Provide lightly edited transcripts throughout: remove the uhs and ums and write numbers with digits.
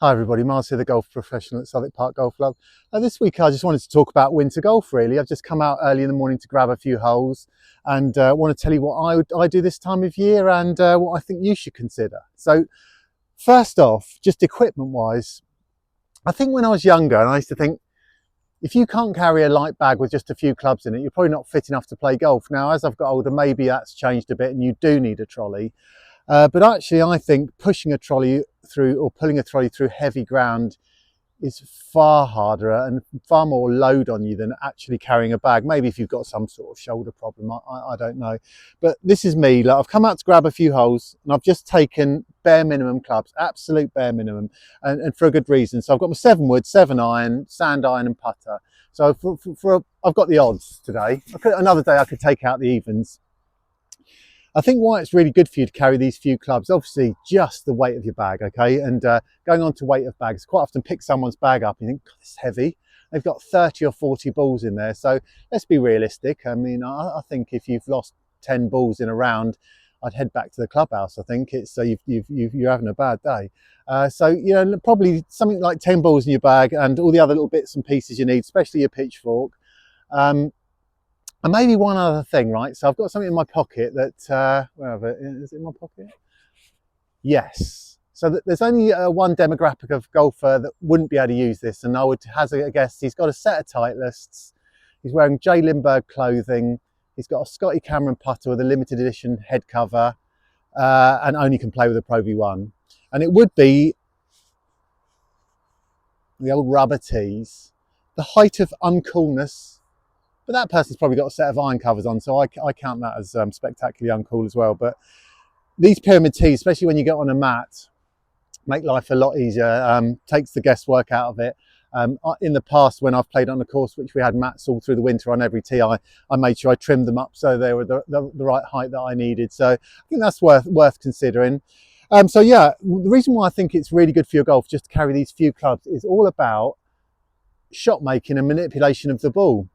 Hi everybody, Miles here, the golf professional at Southwick Park Golf Club. This week I just wanted to talk about winter golf really. I've just come out early in the morning to grab a few holes and want to tell you what I do this time of year and what I think you should consider. So first off, just equipment wise, I think when I was younger and I used to think if you can't carry a light bag with just a few clubs in it, you're probably not fit enough to play golf. Now as I've got older, maybe that's changed a bit and you do need a trolley. But actually I think pushing a trolley through or pulling a trolley through heavy ground is far harder and far more load on you than actually carrying a bag. Maybe if you've got some sort of shoulder problem, I don't know. But this is me, like, I've come out to grab a few holes and I've just taken bare minimum clubs, absolute bare minimum, and for a good reason. So I've got my 7-wood, 7-iron, sand iron and putter. So I've got the odds today. Another day I could take out the evens. I think why it's really good for you to carry these few clubs, obviously just the weight of your bag, okay? And going on to weight of bags, quite often pick someone's bag up and you think, God, it's heavy. They've got 30 or 40 balls in there. So let's be realistic. I mean, I think if you've lost 10 balls in a round, I'd head back to the clubhouse. I think it's you're having a bad day. So, you know, probably something like 10 balls in your bag and all the other little bits and pieces you need, especially your pitchfork. And maybe one other thing, right? So I've got something in my pocket that, is it in my pocket? Yes. So there's only one demographic of golfer that wouldn't be able to use this, and I would hazard a guess he's got a set of Titleists, he's wearing J. Lindbergh clothing, he's got a Scotty Cameron putter with a limited edition head cover, and only can play with a Pro V1. And it would be the old rubber tees, the height of uncoolness. But that person's probably got a set of iron covers on, so I count that as spectacularly uncool as well. But these pyramid tees, especially when you get on a mat, make life a lot easier, takes the guesswork out of it. In the past, when I've played on a course which we had mats all through the winter on every tee, I made sure I trimmed them up so they were the right height that I needed. So I think that's worth considering. So yeah, the reason why I think it's really good for your golf just to carry these few clubs is all about shot making and manipulation of the ball,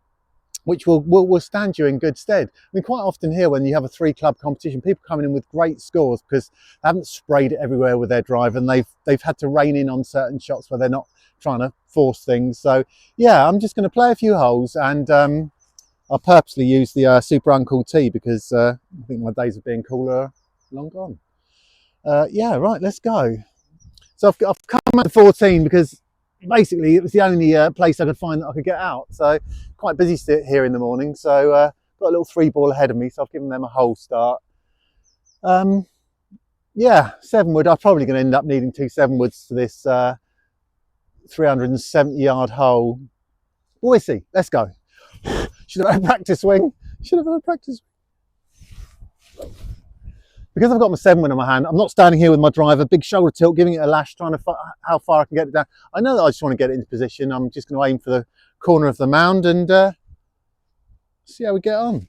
which will stand you in good stead. I mean, quite often here when you have a 3-club competition, people coming in with great scores because they haven't sprayed it everywhere with their drive and they've had to rein in on certain shots where they're not trying to force things. So yeah, I'm just going to play a few holes and I'll purposely use the super uncool tee because I think my days of being cooler are long gone. Yeah, right, let's go. So I've come at 14 because basically it was the only place I could find that I could get out. So quite busy here in the morning. So got a little 3-ball ahead of me. So I've given them a hole start. Yeah, 7-wood. I'm probably going to end up needing 2 7-woods to this 370-yard hole. We'll see. Let's go. Should have had a practice swing. Should have had a practice. Because I've got my 7-wood in my hand, I'm not standing here with my driver, big shoulder tilt, giving it a lash, trying to how far I can get it down. I know that I just want to get it into position. I'm just going to aim for the corner of the mound and see how we get on.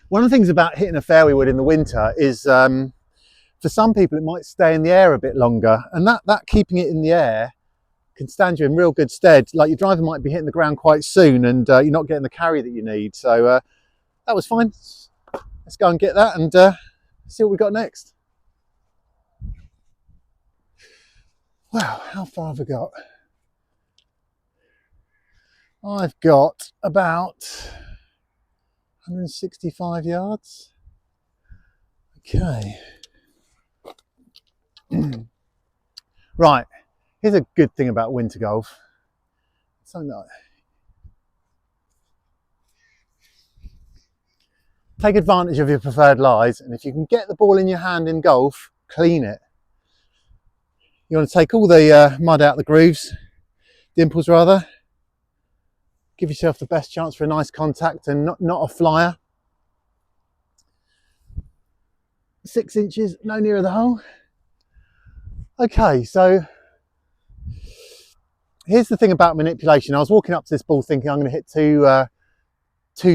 One of the things about hitting a fairway wood in the winter is for some people it might stay in the air a bit longer, and that keeping it in the air can stand you in real good stead. Like your driver might be hitting the ground quite soon and you're not getting the carry that you need. So that was fine. Let's go and get that and see what we got next. Wow, how far have I got? I've got about 165 yards. Okay. Right. Here's a good thing about winter golf. Something that take advantage of your preferred lies, and if you can get the ball in your hand in golf, clean it. You want to take all the mud out the grooves, dimples rather. Give yourself the best chance for a nice contact and not a flyer. 6 inches, no nearer the hole. Okay, so here's the thing about manipulation. I was walking up to this ball thinking I'm going to hit two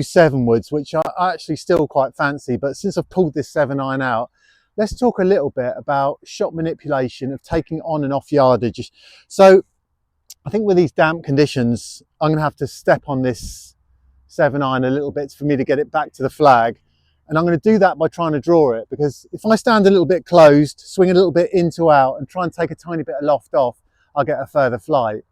7-woods, which I actually still quite fancy, but since I've pulled this 7-iron out, let's talk a little bit about shot manipulation of taking on and off yardage. So I think with these damp conditions, I'm going to have to step on this 7-iron a little bit for me to get it back to the flag. And I'm going to do that by trying to draw it, because if I stand a little bit closed, swing a little bit into out and try and take a tiny bit of loft off, I'll get a further flight.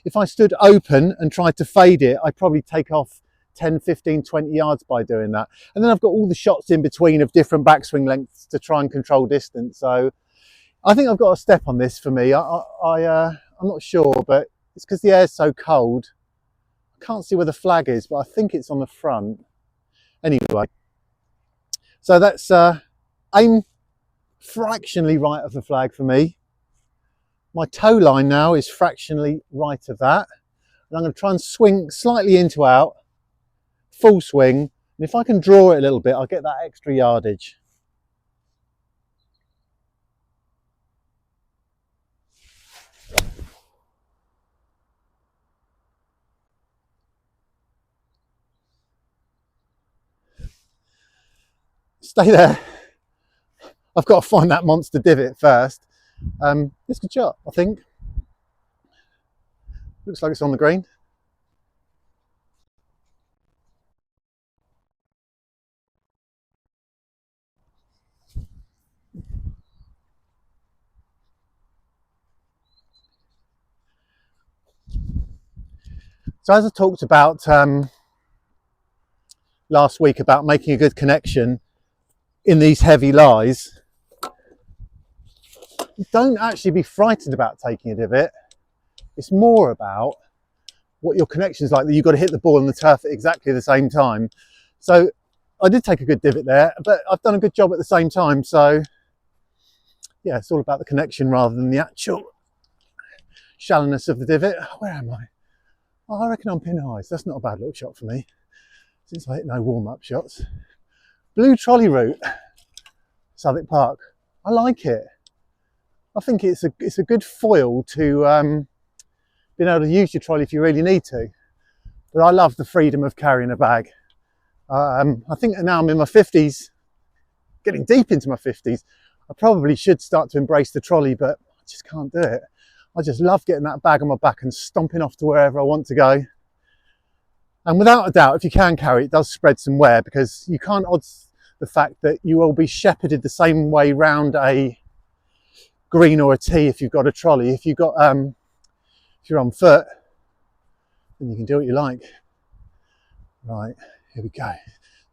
If I stood open and tried to fade it, I'd probably take off 10, 15, 20 yards by doing that. And then I've got all the shots in between of different backswing lengths to try and control distance. So I think I've got a step on this for me. I'm not sure, but it's because the air's so cold. I can't see where the flag is, but I think it's on the front. Anyway, so that's aim fractionally right of the flag for me. My toe line now is fractionally right of that. And I'm going to try and swing slightly into out, full swing. And if I can draw it a little bit, I'll get that extra yardage. Stay there. I've got to find that monster divot first. It's a good shot, I think. Looks like it's on the green. So as I talked about last week about making a good connection in these heavy lies, don't actually be frightened about taking a divot. It's more about what your connection is like, that you've got to hit the ball and the turf at exactly the same time. So I did take a good divot there, but I've done a good job at the same time. So yeah, it's all about the connection rather than the actual shallowness of the divot. Where am I? Oh, I reckon I'm pin high, so that's not a bad little shot for me, since I hit no warm-up shots. Blue trolley route, Southwick Park. I like it. I think it's a good foil to being able to use your trolley if you really need to. But I love the freedom of carrying a bag. I think now I'm in my 50s, getting deep into my 50s. I probably should start to embrace the trolley, but I just can't do it. I just love getting that bag on my back and stomping off to wherever I want to go. And without a doubt, if you can carry it, it does spread some wear, because you can't odds the fact that you will be shepherded the same way round a green or a tee if you've got a trolley. If you've got if you're on foot, then you can do what you like. Right, here we go.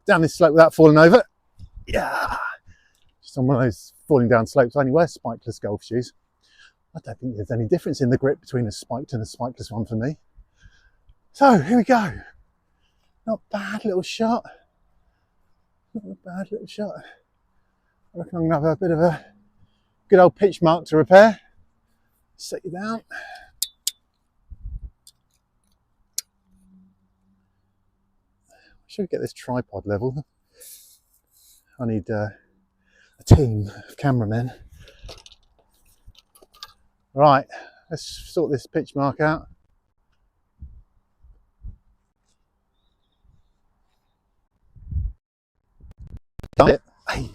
Down this slope without falling over. Yeah, just on one of those falling down slopes. I only wear spikeless golf shoes. I don't think there's any difference in the grip between a spiked and a spikeless one for me. So here we go. Not bad little shot. Not a bad little shot. I reckon I'm going to have a bit of a good old pitch mark to repair. Set you down. Should get this tripod level. I need a team of cameramen. Right, let's sort this pitch mark out. Done it. Hey.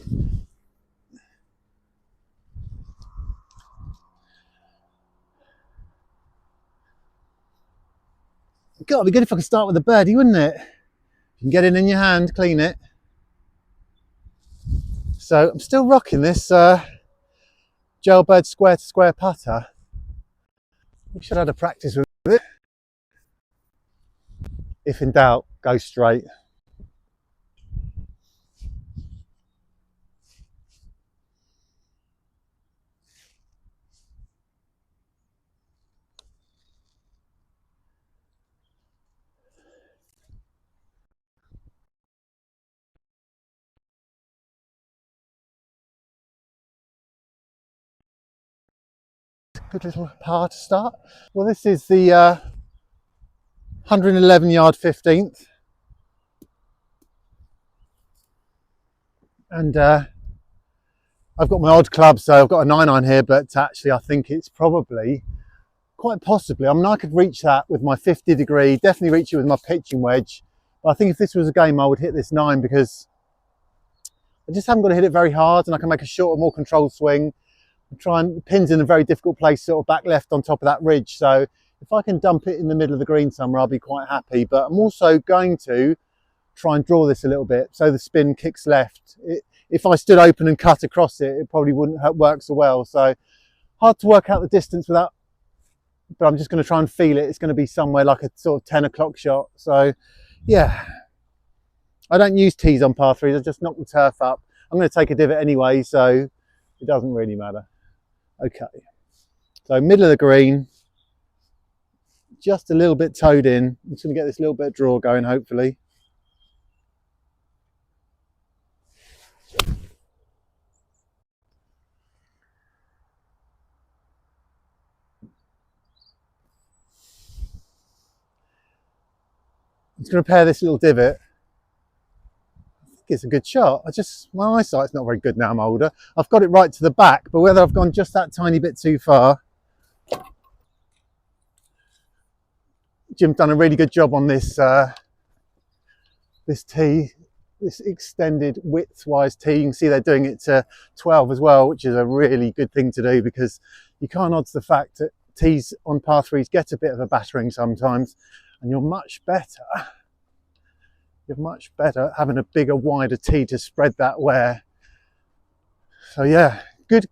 God, it'd be good if I could start with a birdie, wouldn't it? You can get it in your hand, clean it. So I'm still rocking this Jailbird square to square putter. We should have had a practice with it. If in doubt, go straight. Good little par to start. Well, this is the 111 yard 15th. And I've got my odd club, so I've got a 9-iron here, but actually I think it's probably, quite possibly, I mean, I could reach that with my 50 degree, definitely reach it with my pitching wedge. But I think if this was a game, I would hit this 9, because I just haven't got to hit it very hard, and I can make a shorter, more controlled swing. Try and, the pin's in a very difficult place, sort of back left on top of that ridge. So If I can dump it in the middle of the green somewhere, I'll be quite happy. But I'm also going to try and draw this a little bit so the spin kicks left. If I stood open and cut across it, it probably wouldn't work so well. So hard to work out the distance without, but I'm just going to try and feel it. It's going to be somewhere like a sort of 10 o'clock shot. So yeah, I don't use tees on par threes. I just knock the turf up. I'm going to take a divot anyway, so it doesn't really matter. Okay, so middle of the green, just a little bit towed in. I'm just going to get this little bit of draw going, hopefully. I'm just going to pair this little divot. I think it's a good shot. My eyesight's not very good now I'm older. I've got it right to the back, but whether I've gone just that tiny bit too far. Jim's done a really good job on this this tee, this extended width-wise tee. You can see they're doing it to 12 as well, which is a really good thing to do because you can't odds the fact that tees on par threes get a bit of a battering sometimes, and you're much better having a bigger, wider tee to spread that wear. So yeah, good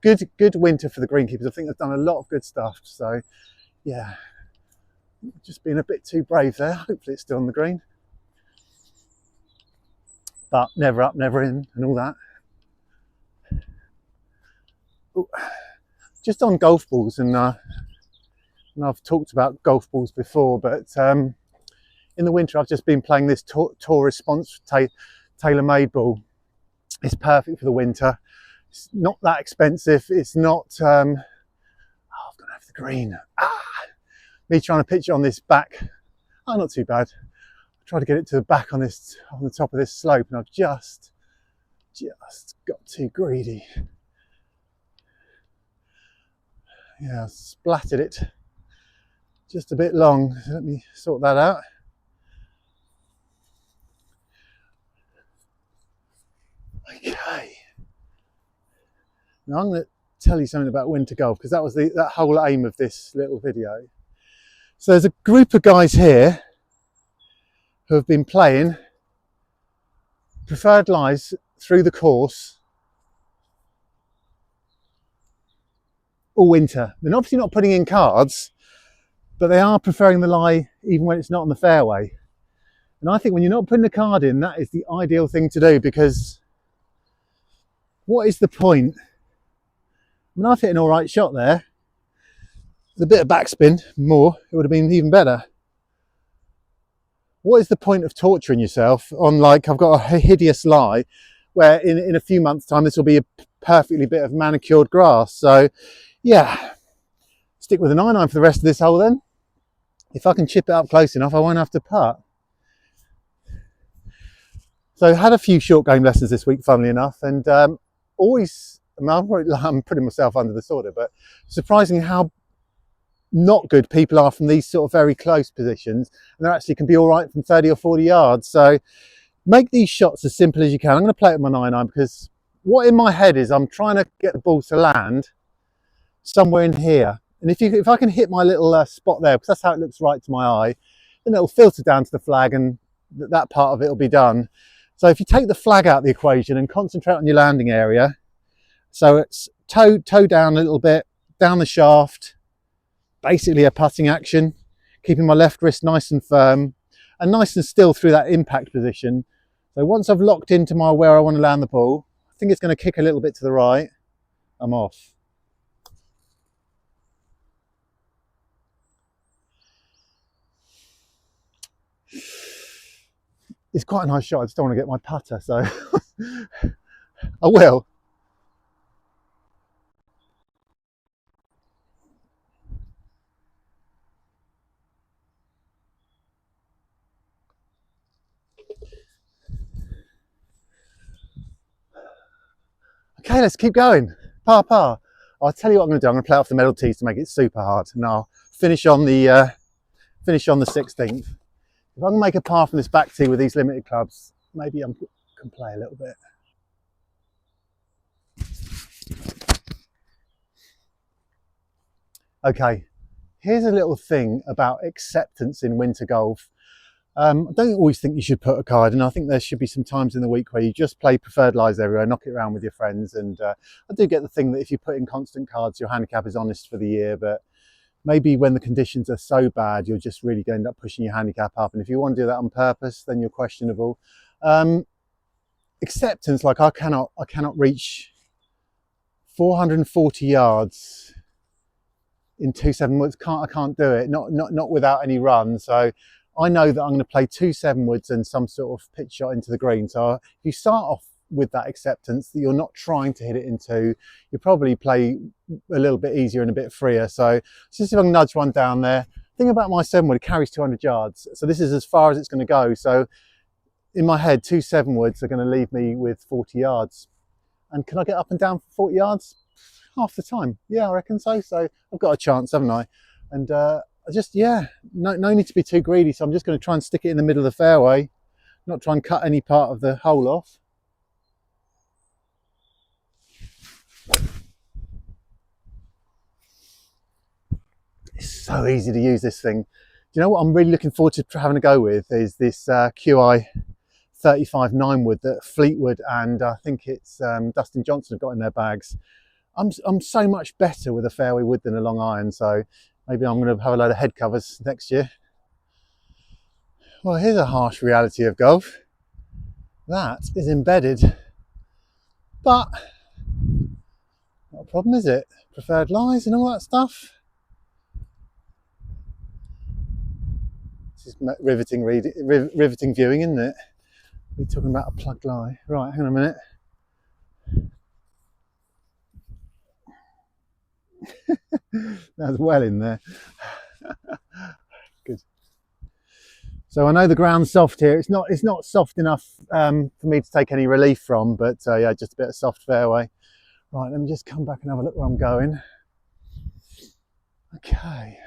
winter for the greenkeepers. I think they've done a lot of good stuff. So yeah, just being a bit too brave there. Hopefully it's still on the green, but never up, never in, and all that. Ooh. Just on golf balls, and I've talked about golf balls before, but in the winter I've just been playing this Tour Response tailor-made ball. It's perfect for the winter. It's not that expensive. It's not I've gone over the green. Me trying to pitch it on this back. Oh, not too bad. I tried to get it to the back on the top of this slope, and I've just got too greedy. Yeah, I splattered it just a bit long. Let me sort that out. Okay. Now I'm going to tell you something about winter golf, because that was that whole aim of this little video. So there's a group of guys here who have been playing preferred lies through the course all winter. They're obviously not putting in cards, but they are preferring the lie even when it's not on the fairway. And I think when you're not putting a card in, that is the ideal thing to do, because what is the point? I mean, I've hit an all right shot there. With a bit of backspin more, it would have been even better. What is the point of torturing yourself on, like, I've got a hideous lie where in a few months' time this will be a perfectly bit of manicured grass? So yeah, stick with an 9-iron for the rest of this hole then. If I can chip it up close enough, I won't have to putt. So I had a few short game lessons this week, funnily enough, and I'm putting myself under this order, but surprising how not good people are from these sort of very close positions, and they actually can be all right from 30 or 40 yards. So make these shots as simple as you can. I'm going to play it with my 9-iron, because what in my head is I'm trying to get the ball to land somewhere in here, and if I can hit my little spot there, because that's how it looks right to my eye, then it'll filter down to the flag, and that part of it will be done. So if you take the flag out of the equation and concentrate on your landing area, so it's toe down a little bit, down the shaft, basically a putting action, keeping my left wrist nice and firm and nice and still through that impact position. So once I've locked into where I want to land the ball, I think it's going to kick a little bit to the right, I'm off. It's quite a nice shot. I just don't want to get my putter, so I will. Okay, let's keep going. Par par. I'll tell you what I'm going to do. I'm going to play off the metal tees to make it super hard, and I'll finish on the 16th. If I can make a par from this back tee with these limited clubs, maybe I can play a little bit. Okay, Here's a little thing about acceptance in winter golf. I don't always think you should put a card in. I think there should be some times in the week where you just play preferred lies everywhere, knock it around with your friends. And I do get the thing that if you put in constant cards, your handicap is honest for the year. But maybe when the conditions are so bad, you're just really going to end up pushing your handicap up. And if you want to do that on purpose, then you're questionable. Acceptance, like I cannot reach 440 yards in 2 7 woods. I can't do it. Not without any run. So I know that I'm going to play 2 7 woods and some sort of pitch shot into the green. So if you start off with that acceptance that you're not trying to hit it into, you probably play a little bit easier and a bit freer. So just if I can nudge one down there. The thing about my 7 wood, it carries 200 yards. So this is as far as it's going to go. So in my head, 2 7 woods are going to leave me with 40 yards. And can I get up and down for 40 yards? Half the time. Yeah, I reckon so. So I've got a chance, haven't I? And I just, yeah, no need to be too greedy. So I'm just going to try and stick it in the middle of the fairway, not try and cut any part of the hole off. It's so easy to use this thing. Do you know what I'm really looking forward to having a go with is this QI 35 9 wood that Fleetwood and I think it's Dustin Johnson have got in their bags. I'm so much better with a fairway wood than a long iron, so maybe I'm going to have a load of head covers next year. Well, here's a harsh reality of golf. That is embedded, but not a problem, is it? Preferred lies and all that stuff. This is riveting viewing, isn't it? We're talking about a plugged lie. Right, hang on a minute. That's well in there. Good. So I know the ground's soft here. It's not soft enough for me to take any relief from, but yeah, just a bit of soft fairway. Right, let me just come back and have a look where I'm going. Okay.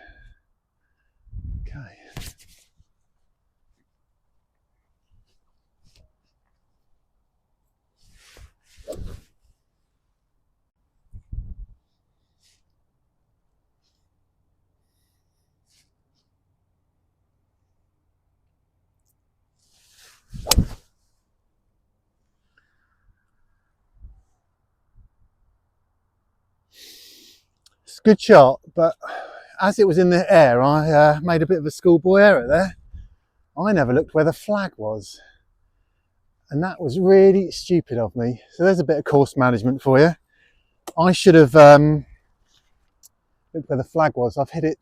It's a good shot, but as it was in the air, I made a bit of a schoolboy error there. I never looked where the flag was, and that was really stupid of me. So there's a bit of course management for you. I should have looked where the flag was. I've hit it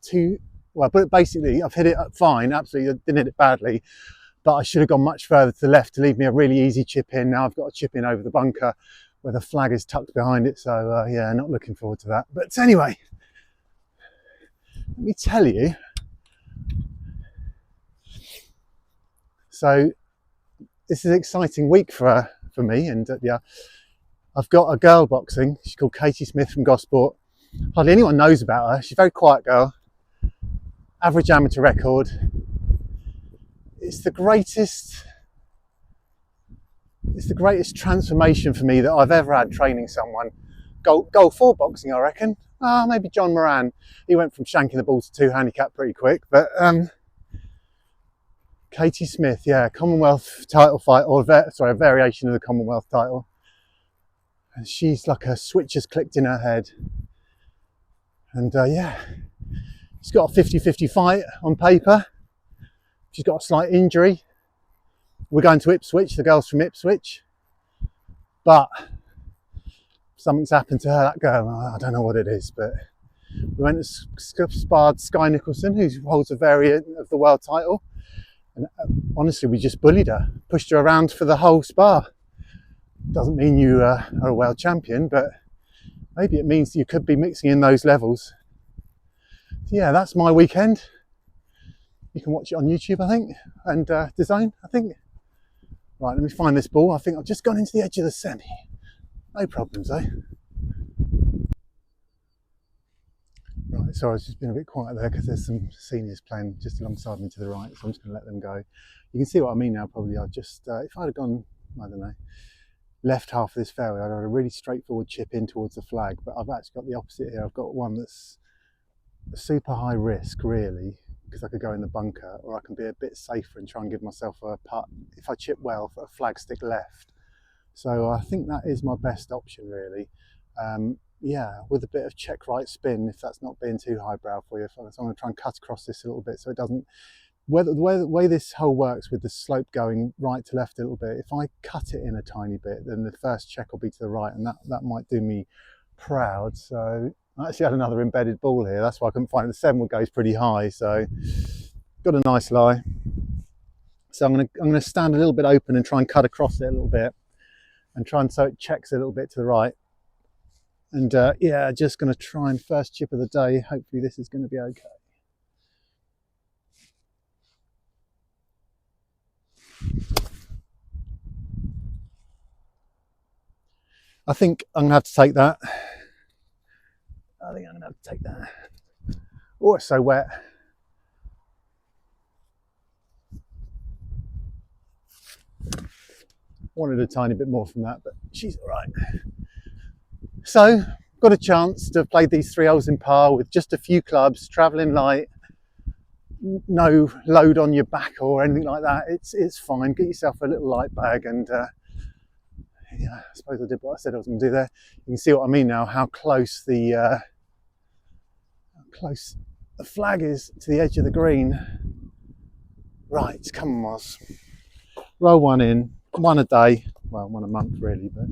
but basically I've hit it fine, absolutely, I didn't hit it badly, but I should have gone much further to the left to leave me a really easy chip in. Now I've got a chip in over the bunker where the flag is tucked behind it, so yeah, not looking forward to that. But anyway, let me tell you, so this is an exciting week for me, and yeah, I've got a girl boxing. She's called Katie Smith from Gosport. Hardly anyone knows about her. She's a very quiet girl, average amateur record. It's the greatest transformation for me that I've ever had training someone. Goal 4 boxing, I reckon. Maybe John Moran. He went from shanking the ball to 2 handicap pretty quick. But Katie Smith, yeah, Commonwealth title fight, or a variation of the Commonwealth title. And she's like a switch has clicked in her head. And yeah, she's got a 50-50 fight on paper. She's got a slight injury. We're going to Ipswich, the girl's from Ipswich. But something's happened to her, that girl. I don't know what it is, but we went and sparred Sky Nicholson, who holds a variant of the world title. And honestly, we just bullied her, pushed her around for the whole spar. Doesn't mean you are a world champion, but maybe it means you could be mixing in those levels. So yeah, that's my weekend. You can watch it on YouTube, I think, and DAZN, I think. Right, let me find this ball. I think I've just gone into the edge of the semi. No problems, eh? Right, sorry, I've just been a bit quiet there because there's some seniors playing just alongside me to the right, so I'm just going to let them go. You can see what I mean now, probably. I just, if I'd have gone, I don't know, left half of this fairway, I'd have a really straightforward chip in towards the flag, but I've actually got the opposite here. I've got one that's super high risk really, because I could go in the bunker, or I can be a bit safer and try and give myself a putt if I chip well for a flag stick left. So I think that is my best option really. Yeah, with a bit of check right spin, if that's not being too highbrow for you. So I'm going to try and cut across this a little bit so it doesn't, the way this hole works with the slope going right to left a little bit, if I cut it in a tiny bit, then the first check will be to the right, and that might do me proud. So I actually had another embedded ball here. That's why I couldn't find it. The 7-wood goes pretty high, so got a nice lie. So I'm gonna stand a little bit open and try and cut across it a little bit, and try and so it checks a little bit to the right. And yeah, just gonna try and first chip of the day. Hopefully this is going to be okay. I think I'm gonna have to take that. I think I'm gonna have to take that. Oh, it's so wet. Wanted a tiny bit more from that, but she's all right. So, got a chance to have played these 3 holes in par with just a few clubs, travelling light, no load on your back or anything like that. It's fine. Get yourself a little light bag, and yeah, I suppose I did what I said I was going to do there. You can see what I mean now, how close the flag is to the edge of the green. Right, come on, Moz. Roll one in, one a day. Well, one a month really, but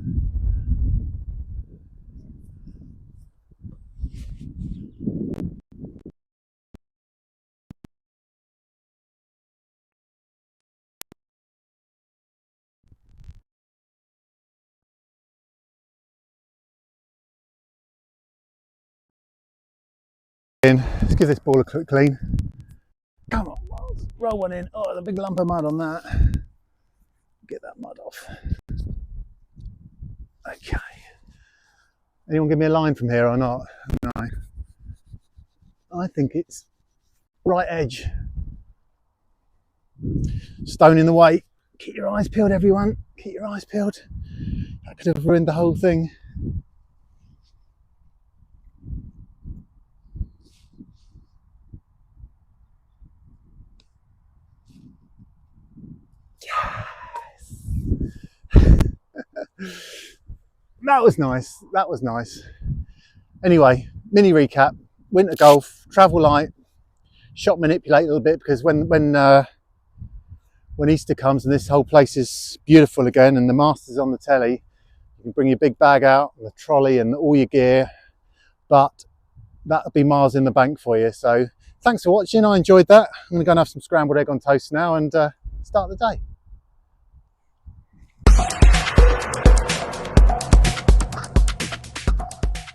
let's give this ball a quick clean. Come on, Moz. Roll one in. Oh, there's a big lump of mud on that. Get that mud off. Okay. Anyone give me a line from here or not? No. I think it's right edge. Stone in the way. Keep your eyes peeled, everyone. Keep your eyes peeled. That could have ruined the whole thing. Yes. That was nice. That was nice. Anyway, mini recap. Winter golf, travel light, shot manipulate a little bit, because when Easter comes and this whole place is beautiful again and the Masters on the telly, you can bring your big bag out and the trolley and all your gear, but that'll be miles in the bank for you. So thanks for watching. I enjoyed that. I'm going to go and have some scrambled egg on toast now and start the day.